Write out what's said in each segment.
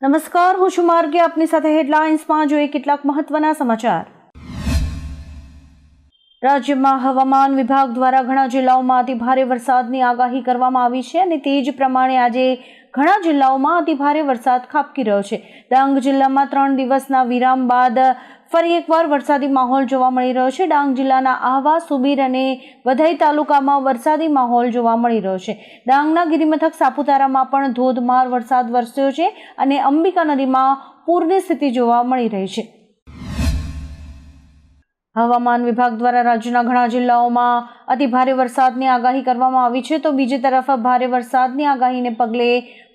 નમસ્કાર, હું છું માર્ગે. આપની સાથે હેડલાઇન્સમાં જોઈએ કેટલાક મહત્વના સમાચાર. રાજ્યમાં હવામાન વિભાગ દ્વારા ઘણા જિલ્લાઓમાં અતિ ભારે વરસાદની આગાહી કરવામાં આવી છે અને તે જ પ્રમાણે આજે ઘણા જિલ્લાઓમાં અતિ ભારે વરસાદ ખાબકી રહ્યો છે. ડાંગ જિલ્લામાં 3 દિવસના વિરામ બાદ ફરી એકવાર વરસાદી માહોલ જોવા મળી રહ્યો છે. ડાંગ જિલ્લાના આહવા, સુબીર અને વઘઈ તાલુકામાં વરસાદી માહોલ જોવા મળી રહ્યો છે. ડાંગના ગિરિમથક સાપુતારામાં પણ ધોધમાર વરસાદ વરસ્યો છે અને અંબિકા નદીમાં પૂરની સ્થિતિ જોવા મળી રહી છે. હવામાન વિભાગ દ્વારા રાજ્યના ઘણા જિલ્લાઓમાં અતિ ભારે વરસાદની આગાહી કરવામાં આવી છે, તો બીજી તરફ ભારે વરસાદની આગાહીને પગલે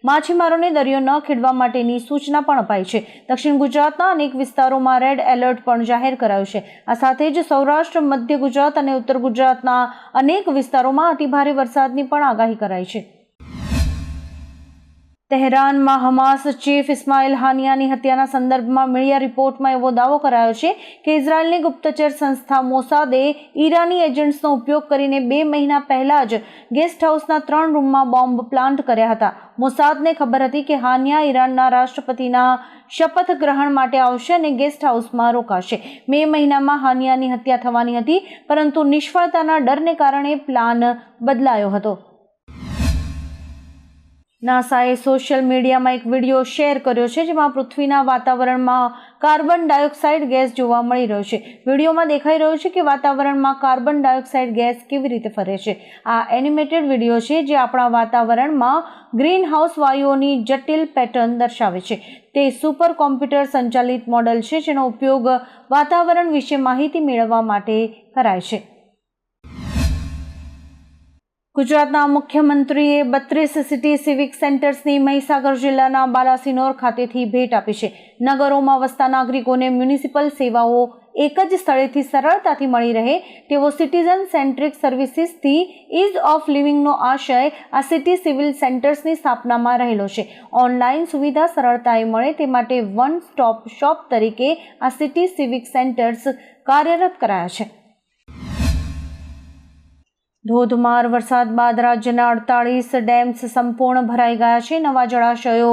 માછીમારોને દરિયો ન ખેડવા માટેની સૂચના પણ અપાઈ છે. દક્ષિણ ગુજરાતના અનેક વિસ્તારોમાં રેડ એલર્ટ પણ જાહેર કરાયું છે. આ સાથે જ સૌરાષ્ટ્ર, મધ્ય ગુજરાત અને ઉત્તર ગુજરાતના અનેક વિસ્તારોમાં અતિ ભારે વરસાદની પણ આગાહી કરાઈ છે. તહેરાનમાં હમાસ ચીફ ઇસ્માઇલ હાનિયાની હત્યાના સંદર્ભમાં મીડિયા રિપોર્ટમાં એવો દાવો કરાયો છે કે ઇઝરાયલની ગુપ્તચર સંસ્થા મોસાદે ઈરાની એજન્ટ્સનો ઉપયોગ કરીને 2 મહિના પહેલા જ ગેસ્ટ હાઉસના 3 રૂમમાં બોમ્બ પ્લાન્ટ કર્યા હતા. મોસાદને ખબર હતી કે હાનિયા ઈરાનના રાષ્ટ્રપતિના શપથ ગ્રહણ માટે આવશે અને ગેસ્ટ હાઉસમાં રોકાશે. મે મહિનામાં હાનિયાની હત્યા થવાની હતી, પરંતુ નિષ્ફળતાના ડરને કારણે પ્લાન બદલાયો હતો. નાસાએ સોશિયલ મીડિયામાં એક વિડીયો શેર કર્યો છે, જેમાં પૃથ્વીના વાતાવરણમાં કાર્બન ડાયોક્સાઇડ ગેસ જોવા મળી રહ્યો છે. વિડીયોમાં દેખાઈ રહ્યું છે કે વાતાવરણમાં કાર્બન ડાયોક્સાઇડ ગેસ કેવી રીતે ફરે છે. આ એનિમેટેડ વિડીયો છે જે આપણા વાતાવરણમાં ગ્રીનહાઉસ વાયુઓની જટિલ પેટર્ન દર્શાવે છે. તે સુપર કોમ્પ્યુટર સંચાલિત મોડલ છે જેનો ઉપયોગ વાતાવરણ વિશે માહિતી મેળવવા માટે કરાય છે. ગુજરાતના મુખ્યમંત્રીએ 32 સિટી સિવિક સેન્ટર્સની મહીસાગર જિલ્લાના બાલાસિનોર ખાતેથી ભેટ આપી છે. નગરોમાં વસતા નાગરિકોને મ્યુનિસિપલ સેવાઓ એક જ સ્થળેથી સરળતાથી મળી રહે તેવો સિટીઝન સેન્ટ્રિક સર્વિસીસથી ઇઝ ઓફ લિવિંગનો આશય આ સિટી સિવિલ સેન્ટર્સની સ્થાપનામાં રહેલો છે. ઓનલાઈન સુવિધા સરળતાએ મળે તે માટે વન સ્ટોપ શોપ તરીકે આ સિટી સિવિક સેન્ટર્સ કાર્યરત કરાયા છે. ધોધમાર વરસાદ બાદ રાજ્યના 48 ડેમ્સ સંપૂર્ણ ભરાઈ ગયા છે. નવા જળાશયો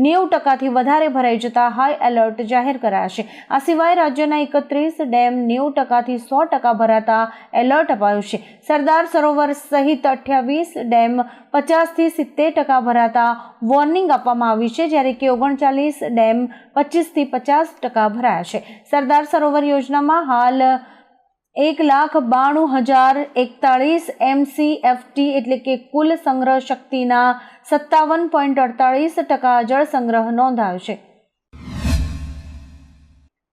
90%થી વધારે ભરાઈ જતા હાઈ એલર્ટ જાહેર કરાયા છે. આ સિવાય રાજ્યના 31 ડેમ 90%થી 100% ભરાતા એલર્ટ અપાયું છે. સરદાર સરોવર સહિત 28 ડેમ 50થી 70% ભરાતા વોર્નિંગ આપવામાં આવી છે, જ્યારે કે 39 ડેમ 25થી 50% ભરાયા છે. સરદાર સરોવર યોજનામાં હાલ 1,92,041 MCFT એટલે કે કુલ સંગ્રહ શક્તિના 57.48% જળ સંગ્રહ નોંધાયો છે.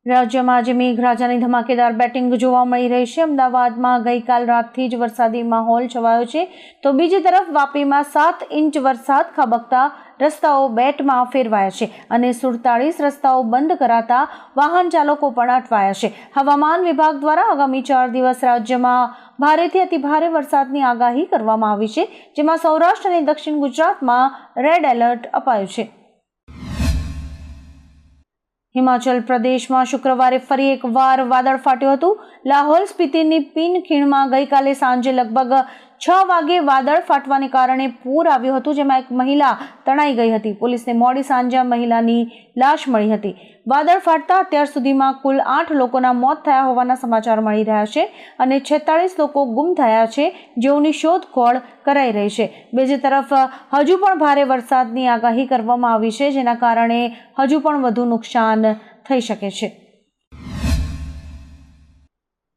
રાજ્યમાં આજે મેઘરાજાની ધમાકેદાર બેટિંગ જોવા મળી રહી છે. અમદાવાદમાં ગઈકાલ રાતથી જ વરસાદી માહોલ છવાયો છે, તો બીજી તરફ વાપીમાં 7 ઇંચ વરસાદ ખાબકતા રસ્તાઓ બેટમાં ફેરવાયા છે અને 47 રસ્તાઓ બંધ કરાતા વાહન ચાલકો પણ અટવાયા છે. હવામાન વિભાગ દ્વારા આગામી 4 દિવસ રાજ્યમાં ભારેથી અતિ ભારે વરસાદની આગાહી કરવામાં આવી છે, જેમાં સૌરાષ્ટ્ર અને દક્ષિણ ગુજરાતમાં રેડ એલર્ટ અપાયું છે. હિમાચલ પ્રદેશમાં શુક્રવારે ફરી એકવાર વાદળ ફાટ્યું હતું. લાહોલ સ્પીતિની પિન ખીણમાં ગઈકાલે સાંજે લગભગ 6 વાગે વાદળ ફાટવાને કારણે પૂર આવ્યું હતું, જેમાં એક મહિલા તણાઈ ગઈ હતી. પોલીસને મોડી સાંજે મહિલાની લાશ મળી હતી. વાદળ ફાટતા અત્યાર સુધીમાં કુલ 8 લોકોના મોત થયા હોવાના સમાચાર મળી રહ્યા છે અને 46 લોકો ગુમ થયા છે, જેઓની શોધખોળ કરાઈ રહી છે. બીજી તરફ હજુ પણ ભારે વરસાદની આગાહી કરવામાં આવી છે, જેના કારણે હજુ પણ વધુ નુકસાન થઈ શકે છે.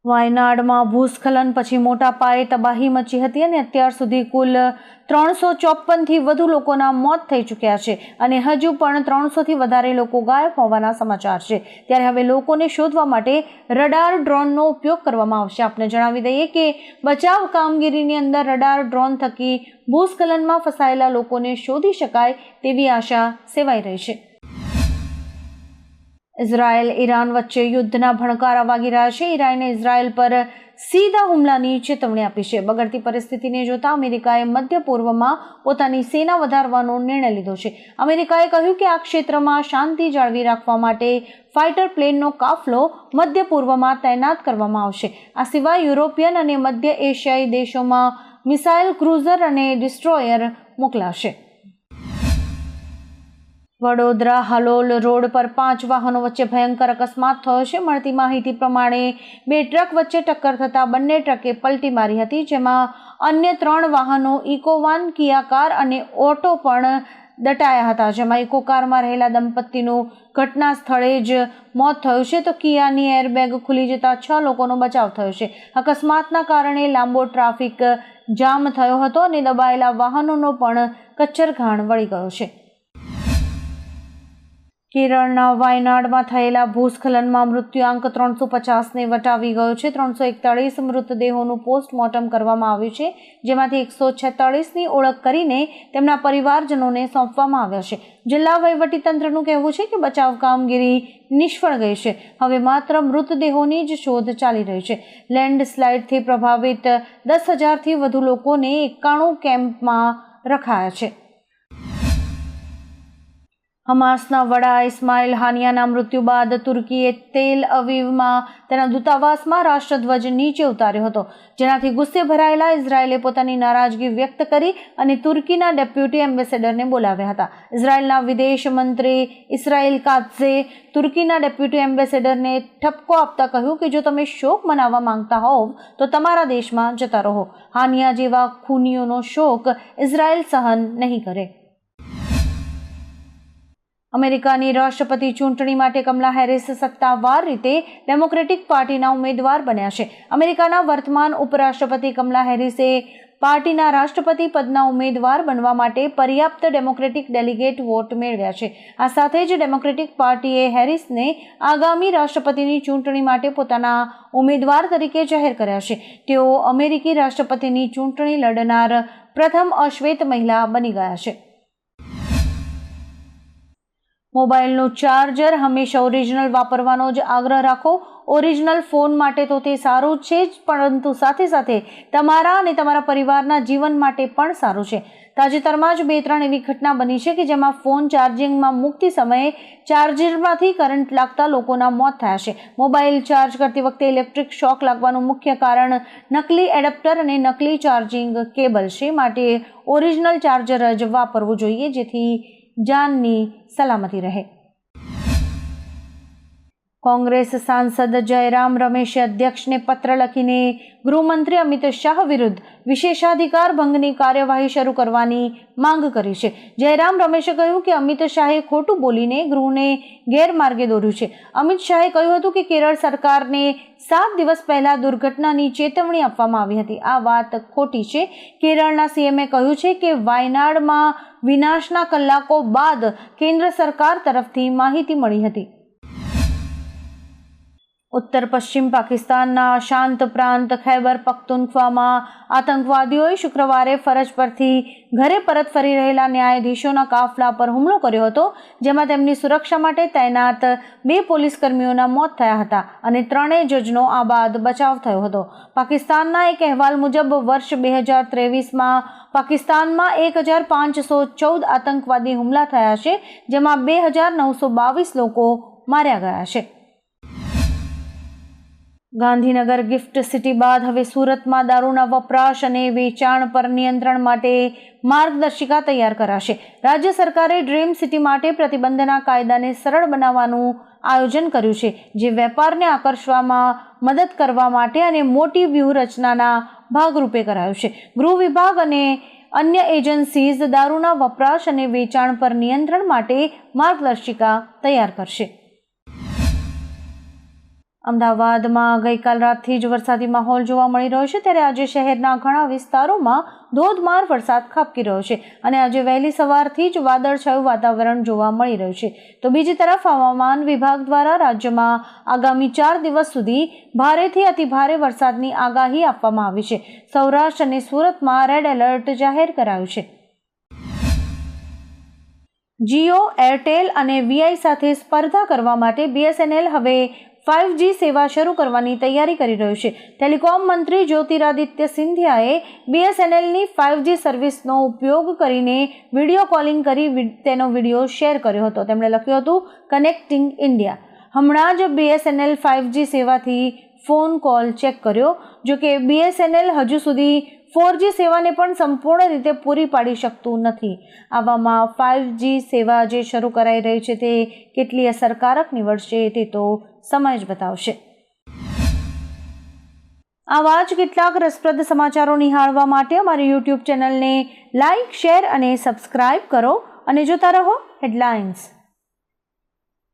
વાયનાડમાં ભૂસ્ખલન પછી મોટા પાયે તબાહી મચી હતી અને અત્યાર સુધી કુલ 354થી વધુ લોકોના મોત થઈ ચૂક્યા છે અને હજુ પણ 300થી વધારે લોકો ગાયબ હોવાના સમાચાર છે. ત્યારે હવે લોકોને શોધવા માટે રડાર ડ્રોનનો ઉપયોગ કરવામાં આવશે. આપને જણાવી દઈએ કે બચાવ કામગીરીની અંદર રડાર ડ્રોન થકી ભૂસ્ખલનમાં ફસાયેલા લોકોને શોધી શકાય તેવી આશા સેવાઈ રહી છે. ઇઝરાયલ ઈરાન વચ્ચે યુદ્ધના ભણકારા વાગી રહ્યા છે. ઈરાને ઇઝરાયલ પર સીધા હુમલાની ચેતવણી આપી છે. બગડતી પરિસ્થિતિને જોતા અમેરિકાએ મધ્ય પૂર્વમાં પોતાની સેના વધારવાનો નિર્ણય લીધો છે. અમેરિકાએ કહ્યું કે આ ક્ષેત્રમાં શાંતિ જાળવી રાખવા માટે ફાઇટર પ્લેનનો કાફલો મધ્ય પૂર્વમાં તૈનાત કરવામાં આવશે. આ સિવાય યુરોપિયન અને મધ્ય એશિયાઈ દેશોમાં મિસાઇલ ક્રુઝર અને ડિસ્ટ્રોયર મોકલાશે. વડોદરા હાલોલ રોડ પર 5 વાહનો વચ્ચે ભયંકર અકસ્માત થયો છે. મળતી માહિતી પ્રમાણે 2 ટ્રક વચ્ચે ટક્કર થતાં બંને ટ્રકે પલટી મારી હતી, જેમાં અન્ય 3 વાહનો ઇકોવાન, કિયા કાર અને ઓટો પણ દટાયા હતા, જેમાં ઇકો કારમાં રહેલા દંપતીનું ઘટના સ્થળે જ મોત થયું છે, તો કિયાની એરબેગ ખુલી જતા 6 લોકોનો બચાવ થયો છે. અકસ્માતના કારણે લાંબો ટ્રાફિક જામ થયો હતો અને દબાયેલા વાહનોનો પણ કચ્છરઘાણ વળી ગયો છે. કેરળના વાયનાડમાં થયેલા ભૂસ્ખલનમાં મૃત્યુઆંક 350ને વટાવી ગયો છે. 341 મૃતદેહોનું પોસ્ટમોર્ટમ કરવામાં આવ્યું છે, જેમાંથી 146ની ઓળખ કરીને તેમના પરિવારજનોને સોંપવામાં આવ્યા છે. જિલ્લા વહીવટીતંત્રનું કહેવું છે કે બચાવ કામગીરી નિષ્ફળ ગઈ છે. હવે માત્ર મૃતદેહોની જ શોધ ચાલી રહી છે. લેન્ડસ્લાઇડથી પ્રભાવિત 10,000થી વધુ લોકોને 91 કેમ્પમાં રખાયા છે. હમાસના વડા ઇસ્માઇલ હાનિયાના મૃત્યુ બાદ તુર્કીએ તેલ અવીવમાં તેના દૂતાવાસમાં રાષ્ટ્રધ્વજ નીચે ઉતાર્યો હતો, જેનાથી ગુસ્સે ભરાયેલા ઇઝરાયેલે પોતાની નારાજગી વ્યક્ત કરી અને તુર્કીના ડેપ્યુટી એમ્બેસેડરને બોલાવ્યા હતા. ઇઝરાયેલના વિદેશ મંત્રી ઇસ્રાઇલ કાત્ઝે તુર્કીના ડેપ્યુટી એમ્બેસેડરને ઠપકો આપતા કહ્યું કે જો તમે શોક મનાવવા માંગતા હોવ તો તમારા દેશમાં જતા રહો. હાનિયા જેવા ખૂનીઓનો શોક ઇઝરાયેલ સહન નહીં કરે. અમેરિકાની રાષ્ટ્રપતિ ચૂંટણી માટે કમલા હેરિસ સત્તાવાર રીતે ડેમોક્રેટિક પાર્ટીના ઉમેદવાર બન્યા છે. અમેરિકાના વર્તમાન ઉપરાષ્ટ્રપતિ કમલા હેરિસે પાર્ટીના રાષ્ટ્રપતિ પદના ઉમેદવાર બનવા માટે પર્યાપ્ત ડેમોક્રેટિક ડેલિગેટ વોટ મેળવ્યા છે. આ સાથે જ ડેમોક્રેટિક પાર્ટીએ હેરિસને આગામી રાષ્ટ્રપતિની ચૂંટણી માટે પોતાના ઉમેદવાર તરીકે જાહેર કર્યા છે. તેઓ અમેરિકી રાષ્ટ્રપતિની ચૂંટણી લડનાર પ્રથમ અશ્વેત મહિલા બની ગયા છે. મોબાઈલનું ચાર્જર હંમેશા ઓરિજિનલ વાપરવાનો જ આગ્રહ રાખો. ઓરિજિનલ ફોન માટે તો તે સારું છે જ, પરંતુ સાથે સાથે તમારા અને તમારા પરિવારના જીવન માટે પણ સારું છે. તાજેતરમાં જ 2-3 એવી ઘટના બની છે કે જેમાં ફોન ચાર્જિંગમાં મૂકતી સમયે ચાર્જરમાંથી કરંટ લાગતા લોકોના મોત થયા છે. મોબાઈલ ચાર્જ કરતી વખતે ઇલેક્ટ્રિક શોક લાગવાનું મુખ્ય કારણ નકલી એડપ્ટર અને નકલી ચાર્જિંગ કેબલ છે. માટે ઓરિજિનલ ચાર્જર જ વાપરવું જોઈએ, જેથી જાનની સલામતી રહે. કોંગ્રેસ સાંસદ જયરામ રમેશે અધ્યક્ષને પત્ર લખીને ગૃહમંત્રી અમિત શાહ વિરુદ્ધ વિશેષાધિકાર ભંગની કાર્યવાહી શરૂ કરવાની માંગ કરી છે. જયરામ રમેશે કહ્યું કે અમિત શાહે ખોટું બોલીને ગૃહને ગેરમાર્ગે દોર્યું છે. અમિત શાહે કહ્યું હતું કે કેરળ સરકારને 7 દિવસ પહેલા દુર્ઘટનાની ચેતવણી આપવામાં આવી હતી. આ વાત ખોટી છે. કેરળના સીએમએ કહ્યું છે કે વાયનાડમાં વિનાશના કલાકો બાદ કેન્દ્ર સરકાર તરફથી માહિતી મળી હતી. ઉત્તર પશ્ચિમ પાકિસ્તાનના અશાંત પ્રાંત ખૈબર પખ્તુનખ્વામાં આતંકવાદીઓએ શુક્રવારે ફરજ પરથી ઘરે પરત ફરી રહેલા ન્યાયાધીશોના કાફલા પર હુમલો કર્યો હતો, જેમાં તેમની સુરક્ષા માટે તૈનાત 2 પોલીસકર્મીઓના મોત થયા હતા અને 3 જજનો આ બાદ બચાવ થયો હતો. પાકિસ્તાનના એક અહેવાલ મુજબ વર્ષ 2023માં પાકિસ્તાનમાં 1514 આતંકવાદી હુમલા થયા છે, જેમાં 2922 લોકો માર્યા ગયા છે. ગાંધીનગર ગિફ્ટ સિટી બાદ હવે સુરતમાં દારૂના વપરાશ અને વેચાણ પર નિયંત્રણ માટે માર્ગદર્શિકા તૈયાર કરાશે. રાજ્ય સરકારે ડ્રીમ સિટી માટે પ્રતિબંધના કાયદાને સરળ બનાવવાનું આયોજન કર્યું છે, જે વેપારને આકર્ષવામાં મદદ કરવા માટે અને મોટી વ્યૂહરચનાના ભાગરૂપે કરાયું છે. ગૃહ વિભાગ અને અન્ય એજન્સીઝ દારૂના વપરાશ અને વેચાણ પર નિયંત્રણ માટે માર્ગદર્શિકા તૈયાર કરશે. અમદાવાદમાં ગઈકાલ રાતથી જ વરસાદી માહોલ જોવા મળી રહ્યો છે, ત્યારે આજે શહેરના ઘણા વિસ્તારોમાં ધોધમાર વરસાદ ખાબકી રહ્યો છે અને આજે વહેલી સવારથી જ વાદળછાયું વાતાવરણ જોવા મળી રહ્યું છે. તો બીજી તરફ હવામાન વિભાગ દ્વારા રાજ્યમાં આગામી 4 દિવસ સુધી ભારેથી અતિભારે વરસાદની આગાહી આપવામાં આવી છે. સૌરાષ્ટ્ર અને સુરતમાં રેડ એલર્ટ જાહેર કરાયું છે. જીઓ, એરટેલ અને વીઆઈ સાથે સ્પર્ધા કરવા માટે બીએસએનએલ હવે 5G સેવા શરૂ કરવાની તૈયારી કરી રહ્યું છે. ટેલિકોમ મંત્રી જ્યોતિરાદિત્ય સિંધિયાએ બીએસએનએલની 5G સર્વિસનો ઉપયોગ કરીને વિડીયો કોલિંગ કરી તેનો વિડીયો શેર કર્યો હતો. તેમણે લખ્યું હતું, કનેક્ટિંગ ઇન્ડિયા. હમણાં જ બીએસએનએલ 5G સેવાથી ફોન કોલ ચેક કર્યો. જો કે બીએસએનએલ હજુ સુધી 4G સેવાને પણ સંપૂર્ણ રીતે પૂરી પાડી શકતું નથી. આવામાં 5G સેવા જે શરૂ કરાઈ રહી છે તે કેટલી અસરકારક નીવડશે તે તો સમય જ બતાવશે. આવા જ કેટલાક રસપ્રદ સમાચારો નિહાળવા માટે અમારી YouTube ચેનલને લાઇક, શેર અને સબસ્ક્રાઇબ કરો અને જોતા રહો હેડલાઇન્સ.